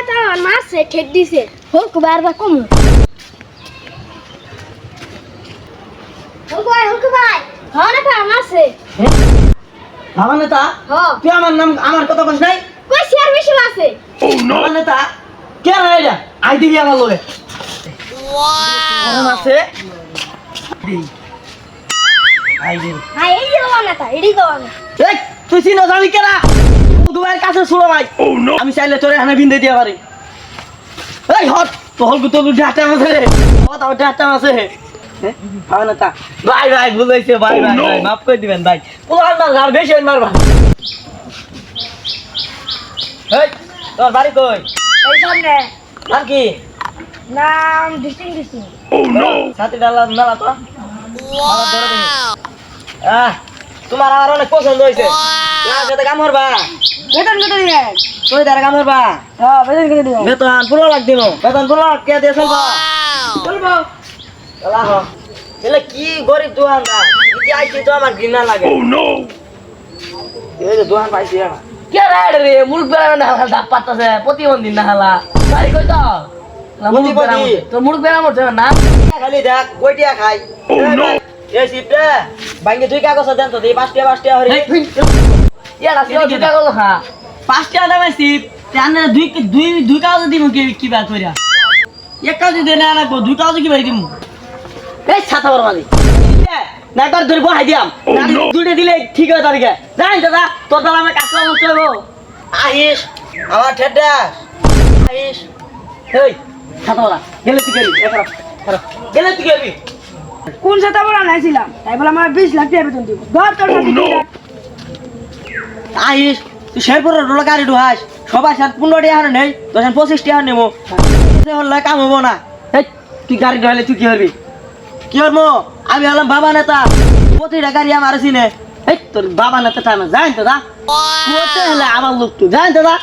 তো মারছে ঠেক দিছে হোক বারবার কম হোক ভাই হরে তো মারছে আমার নেতা হ্যাঁ তুই আমার নাম আমার কথা বলছ নাই কই শেয়ার বেশি আছে আমার নেতা কে রে এটা আই দিবি আমার লগে ওয়াও আছে আই দিবি ভাই এই যে বানাতা এডি গাওয়া এই তুই চিনো জানি কেনা দুবার কাছে শুনো ভাই আমি চাইলে তোরে এখানে বিন্দে দিয়া পারি এই হট তোর গুতো ডাটা আছে রে ও তাও ডাটা আছে আমার নেতা ভাই ভাই ভুল হইছে ভাই ভাই ভাই মাফ করে দিবেন ভাই পোলার মার আর বেশি মারবা এই তোর বাড়ি কই এই সামনে আর কি নাম ডিস্টিং সাথে ডালা মেলা তো ওয়াও তোমার আর অনেক পছন্দ হইছে না যেতে কাম করবা বেতন কত দিবেন তুই তার কাম করবা হ্যাঁ বেতন কত দিবেন বেতন পুরো লাগ দিনো বেতন পুরো লাগ কে দিয়ে চলবা চলবা চলা হ এলে কি গরিব দোকানদার কি আইছি তো আমার ঘৃণা লাগে ও নো এই যে দোকান পাইছি না কে রাইড রে মুলক বেড়া না হালা দাপ পাতাছে প্রতিবন্ধী না হালা বাড়ি কই তো মুলক বেড়া তো মুলক বেড়া মরছে না খালি দেখ কইটিয়া খাই এই সিপটা বাইঙ্গে তুই কাগজ দেন তো দেই 5 টাকা হরি ইয়ারা সে দুটা গো খা 5 টাকা দামে সিপ তানে দুই কাগজ দিমু কি বাত কইরা এক কাগজ দে না না দুই কাগজ কি ভাই দিমু এই ছাতা বড় মালি না একবার ধরে বহাই দিয়াম দুইটা দিলে ঠিক হয় তারিখে জান দাদা তোর দ্বারা আমি কাজ করব চলবো আহিস আমার ঠেডা আহিস এই ছাতা বড় গেলে তুই গেলি গেলে তুই গেলি কোন সাথে বলা নাইছিলাম তাই বলে আমার 20 লাখ টাকা বেতন দিব ধর তোর সাথে আহিস তুই শেরপুরের রোলা গাড়ি ঢুহাস সবাই সাত 15 টাকা হারে নেই তো 25 টাকা নেবো হলে কাম হবো না এই তুই গাড়ি ঢুহাইলে তুই কি করবি কি করবো আমি হলাম বাবা নেতা প্রতিটা গাড়ি আমার চিনে এই তোর বাবা নেতা টাইম জান তো দা হলে আমার লোক তুই জান তো দা